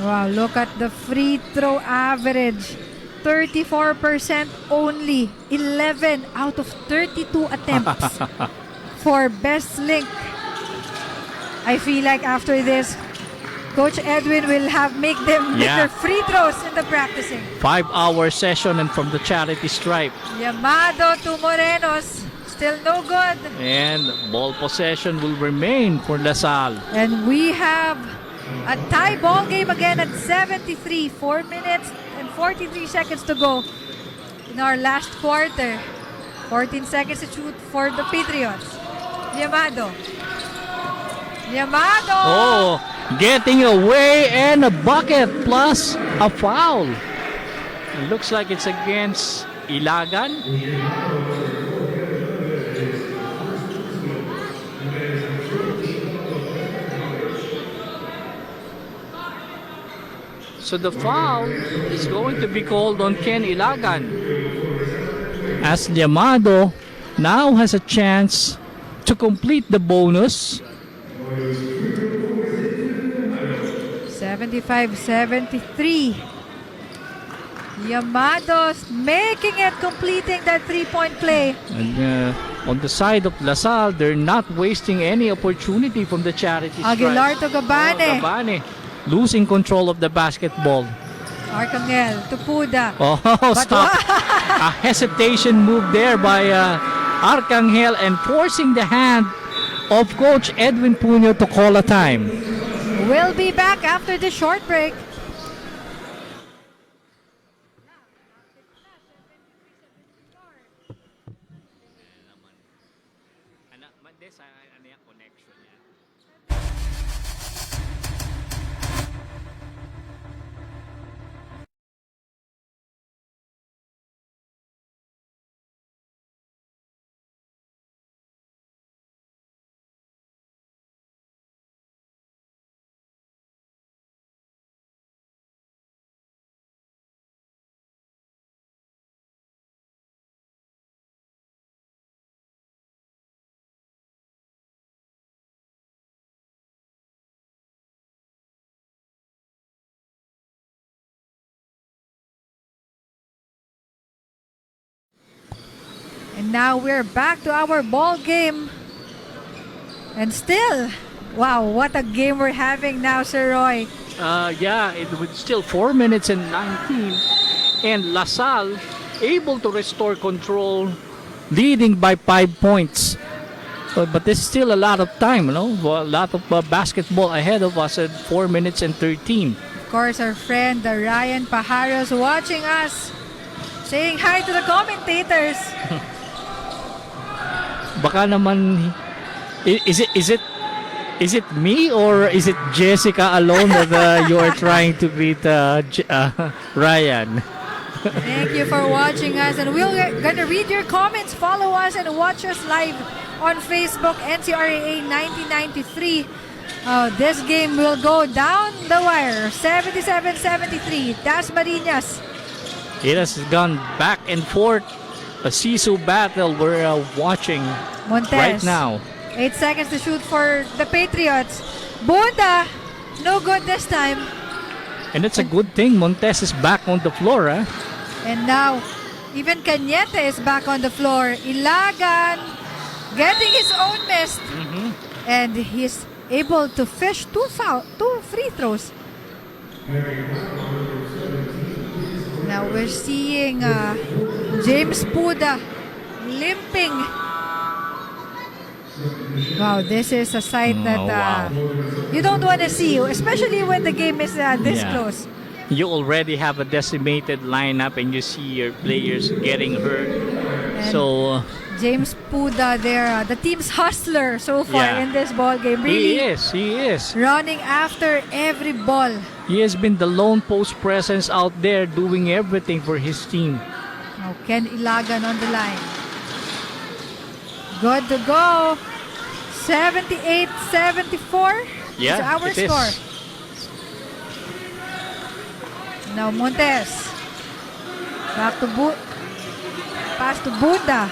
Wow, look at the free throw average. 34% only. 11 out of 32 attempts for Bestlink. I feel like after this, Coach Edwin will make them hit their free throws in the practicing. 5-hour session and from the charity stripe. Llamado to Morenos. Still no good. And ball possession will remain for LaSalle. And we have a tie ball game again at 73. 4 minutes and 43 seconds to go in our last quarter. 14 seconds to shoot for the Patriots. Llamado. Oh, getting away and a bucket plus a foul. It looks like it's against Ilagan. So the foul is going to be called on Ken Ilagan, as Llamado now has a chance to complete the bonus. 75-73. Llamados making it, completing that 3-point play. And on the side of LaSalle, they're not wasting any opportunity from the charity stripe. Aguilar to Gabane. Gabane losing control of the basketball. Arcangel to Puda. Oh, stop. A hesitation move there by Arcangel and forcing the hand of Coach Edwin Puño to call a time. We'll be back after the short break. And now we're back to our ball game. And still, wow, what a game we're having now, Sir Roy. Yeah, it was still 4 minutes and 19. And LaSalle able to restore control, leading by 5 points. But there's still a lot of time, you know, a lot of basketball ahead of us at 4 minutes and 13. Of course, our friend Ryan Pajaros watching us, saying hi to the commentators. Baka naman, is it me or is it Jessica alone that you are trying to beat Ryan? Thank you for watching us, and we're gonna read your comments. Follow us and watch us live on Facebook, NCRAA 1993. This game will go down the wire, 77-73. Dasmariñas. It has gone back and forth. A sisu battle we're watching Montes. right now. 8 seconds to shoot for the Patriots. Bunda, no good this time. And it's a good thing Montes is back on the floor. And now, even Cañete is back on the floor. Ilagan getting his own miss. And he's able to fish two free throws. Now we're seeing James Puda limping. Wow, this is a sight that you don't want to see, especially when the game is this close. You already have a decimated lineup and you see your players getting hurt. And so James Puda there, the team's hustler so far in this ball game. Really, he is running after every ball. He has been the lone post presence out there doing everything for his team. Now Ken Ilagan on the line. Good to go. 78-74 is our score. Now Montes. Back to pass to Bunda.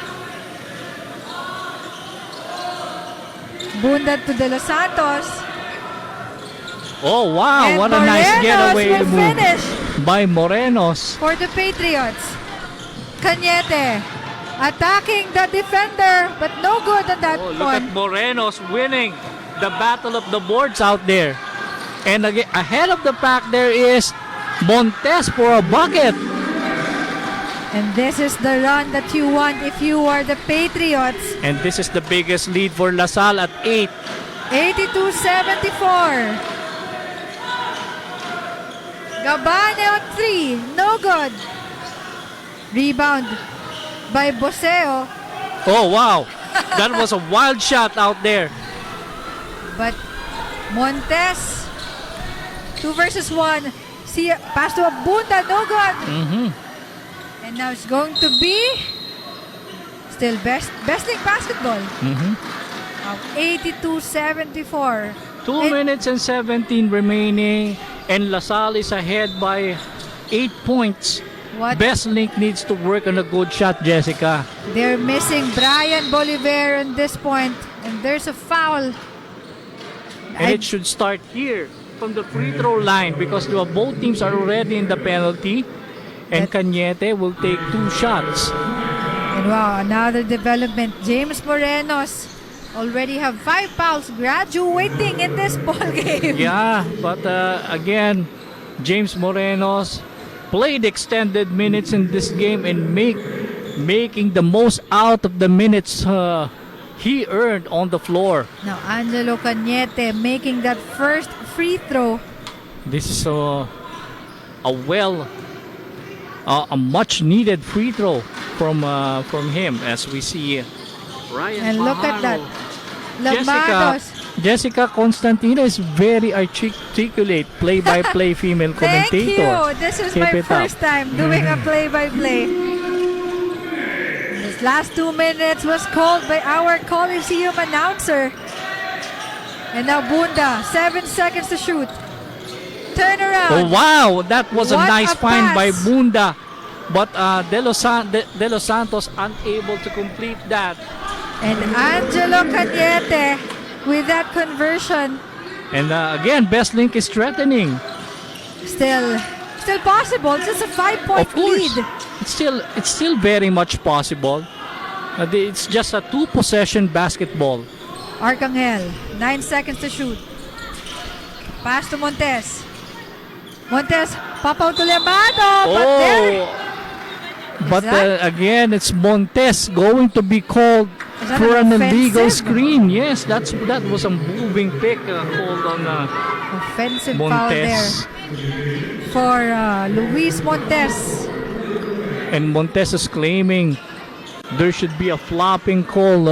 Bunda to De Los Santos. Oh wow, And what a nice getaway will move finish by Morenos. for the Patriots. Cañete attacking the defender, but no good on that Look one. at Morenos winning the battle of the boards out there. And again, ahead of the pack there is Montes for a bucket. And this is the run that you want if you are the Patriots. And this is the biggest lead for LaSalle at 8. 82-74. Gabane on 3. No good. Rebound by Boseo. Oh wow, that was a wild shot out there. But Montes, 2 versus 1. See, pass to Abunda, no good. And now it's going to be still Bestlink basketball. 82-74. 2 minutes and 17 remaining, and LaSalle is ahead by 8 points. Bestlink needs to work on a good shot, Jessica. They're missing Brian Bolivar at this point, and there's a foul. And it should start here from the free throw line because both teams are already in the penalty. and Cañete will take 2 shots. And wow, another development. James Morenos already have 5 fouls graduating in this ball game. Yeah, but again, James Morenos played extended minutes in this game and making the most out of the minutes he earned on the floor. Now Angelo Cañete making that first free throw. This is a much needed free throw from him, as we see Ryan And look at that. Jessica, Lamados. Jessica Constantino is very articulate play-by-play female Thank commentator. you. This is Keep my it up. first time doing a play-by-play. This last 2 minutes was called by our Coliseum announcer. And now Bunda, 7 seconds to shoot. Turn around. Oh wow, that was a What nice a find by pass. Bunda. But De Los Santos unable to complete that. And Angelo Cañete with that conversion. And again, Bestlink is threatening. Still possible. It's just a 5-point Of course, lead. it's still very much possible. It's just a 2-possession basketball. Arcangel, 9 seconds to shoot. Pass to Montes. Montes, pop out to Llamado. But there, But that- again, it's Montes going to be called Is that for an an illegal offensive? screen. Yes, that was a moving pick called on offensive foul there Montes. for Luis Montes. And Montes is claiming there should be a flopping call.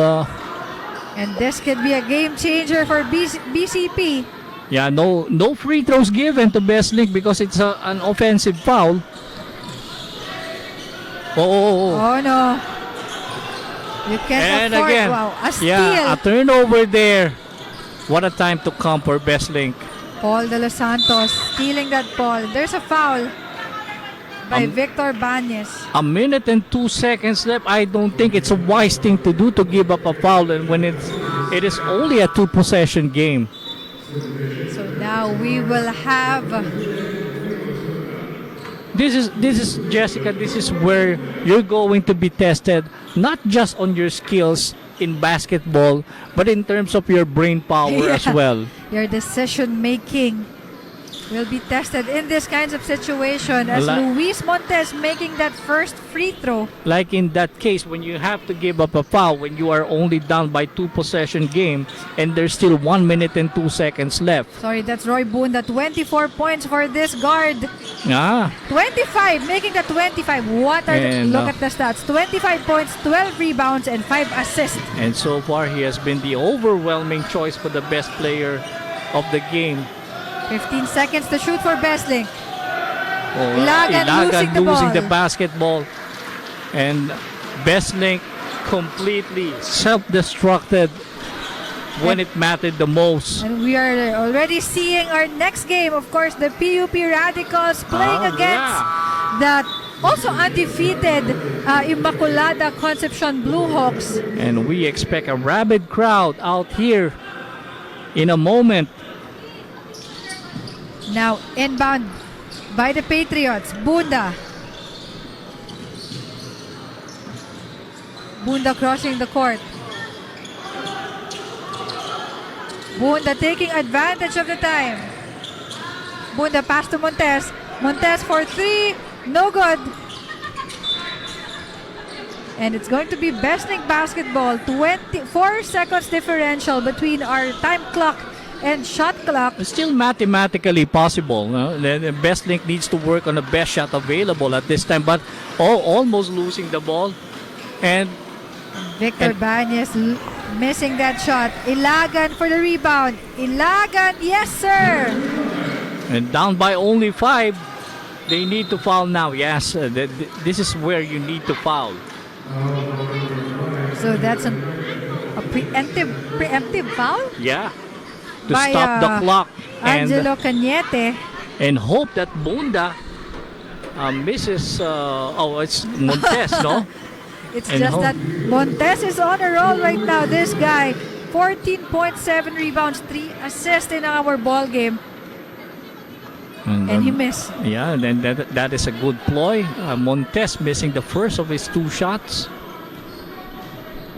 And this could be a game changer for BCP. Yeah, no free throws given to Bestlink because it's an offensive foul. Oh. Oh no. You can't And afford. again, Wow, a steal. yeah, a turnover there. What a time to come for Bestlink. Paul De Los Santos stealing that ball. There's a foul by Victor Bañez. A minute and 2 seconds left. I don't think it's a wise thing to do to give up a foul, and when it is only a 2-possession game. So now we will have This is Jessica. This is where you're going to be tested, not just on your skills in basketball, but in terms of your brain power as well. your decision making will be tested in this kinds of situation as Luis Montes making that first free throw. Like in that case, when you have to give up a foul when you are only down by 2-possession game and there's still 1 minute and 2 seconds left. Sorry, that's Roy Bunda. 24 points for this guard. 25, making that 25. What are look at the stats. 25 points, 12 rebounds, and 5 assists. And so far, he has been the overwhelming choice for the best player of the game. 15 seconds to shoot for Bestlink. Ilagan losing the the basketball. And Bestlink completely self-destructed when it mattered the most. And we are already seeing our next game. Of course, the PUP Radicals playing against the also undefeated Immaculada Concepcion Bluehawks. And we expect a rabid crowd out here in a moment. Now inbound by the Patriots. Bunda. Bunda crossing the court. Bunda taking advantage of the time. Bunda pass to Montes. Montes for 3. No good. And it's going to be Bestlink basketball. 24 seconds differential between our time clock and shot clock. It's still mathematically possible. No? The Bestlink needs to work on the best shot available at this time, but almost losing the ball. And Victor Bañez missing that shot. Ilagan for the rebound. Ilagan, yes sir. And down by only 5. They need to foul now. Yes, this is where you need to foul. So that's a preemptive foul Yeah. To by stop the clock Angelo Cañete. and hope that Bunda misses. It's Montes, no? It's And just hope. that Montes is on a roll right now. This guy, 14.7 rebounds, 3 assists in our ball game. And he missed. Yeah, then that is a good ploy. Montes missing the first of his 2 shots.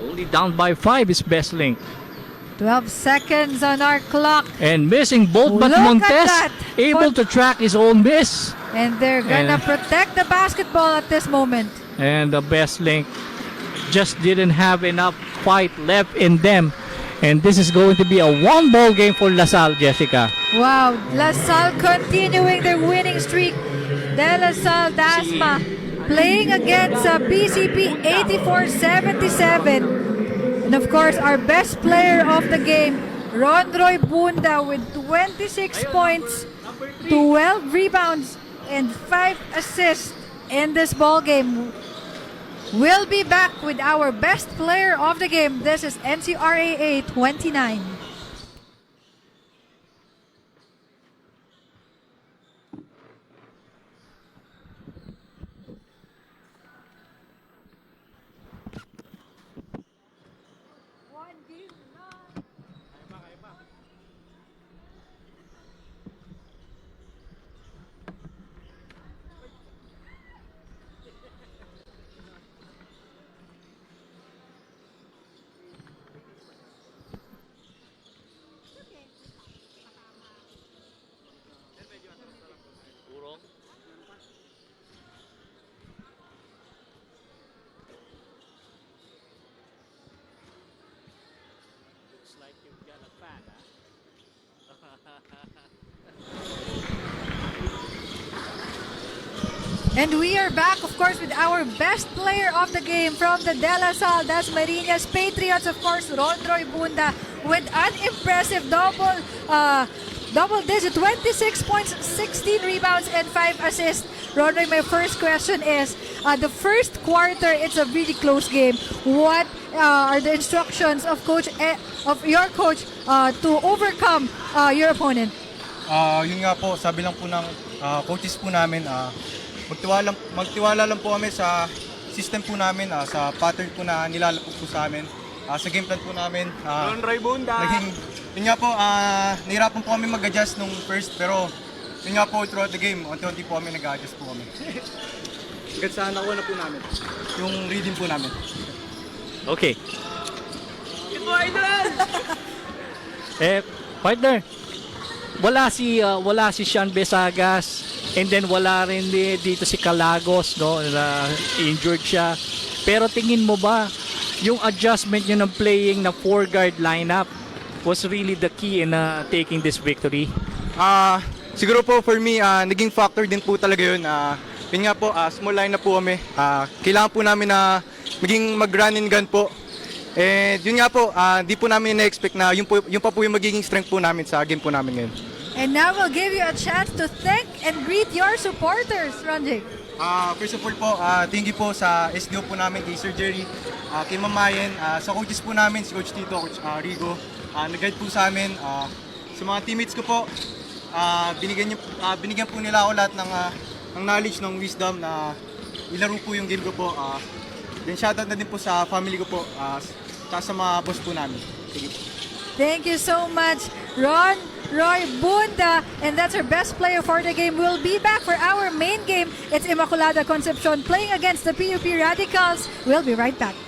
Only down by 5 is Bestlink. 12 seconds on our clock. And missing both, but Look at Montes that. able to track his own miss. And they're gonna protect the basketball at this moment. And the Bestlink just didn't have enough fight left in them. And this is going to be a 1-ball game for LaSalle, Jessica. Wow, LaSalle continuing their winning streak. De La Salle Dasma playing against PCP 84-77. And of course, our best player of the game, Ronroy Bunda, with 26 points, 12 rebounds, and 5 assists in this ball game. We'll be back with our best player of the game. This is NCRAA 29. And we are back, of course, with our best player of the game from the De La Salle Dasmariñas Patriots, of course, Ronroy Bunda, with an impressive double digit, 26 points, 16 rebounds, and 5 assists. Ronroy, my first question is, the first quarter, it's a really close game. What are the instructions of your coach to overcome your opponent? Yun nga po, sabi lang po ng coaches po namin, magtiwala lang po kami sa system po namin, sa pattern po na nilalapag po sa amin, sa game plan po namin. Ronroy Bunda! Yun nga po, nahirapan po kami mag-adjust nung first, pero yun nga po, throughout the game, unti-unti po kami nag-adjust po kami. Hanggang sa nakuha na po namin, yung reading po namin. Okay. Ito, idol! Partner, wala si Sean Besagas, and then wala rin dito si Calagos, no, na injured siya. Pero tingin mo ba yung adjustment niyo ng playing na 4-guard lineup was really the key in taking this victory? Siguro po for me, naging factor din po talaga yun. Yun nga po, small lineup po kami. Kailangan po namin na maging mag-run and gun po. And yun nga po, di po namin na-expect na yun pa po yung magiging strength po namin sa game po namin ngayon. And now we'll give you a chance to thank and greet your supporters, Ranjik. First of all po, thank you po sa SDO po namin, kay Sir Jerry, kay Mamayan, sa coaches po namin, si Coach Tito, Coach Rigo, nag-guide po sa amin. Sa mga teammates ko po, binigyan po nila ako lahat ng knowledge, ng wisdom na ilaro po yung game ko po. Then shoutout na din po sa family ko po, sa mga boss po namin. Sige. Thank you so much, Roy Bunda, and that's our best player for the game. We'll be back for our main game. It's Immaculada Concepcion playing against the PUP Radicals. We'll be right back.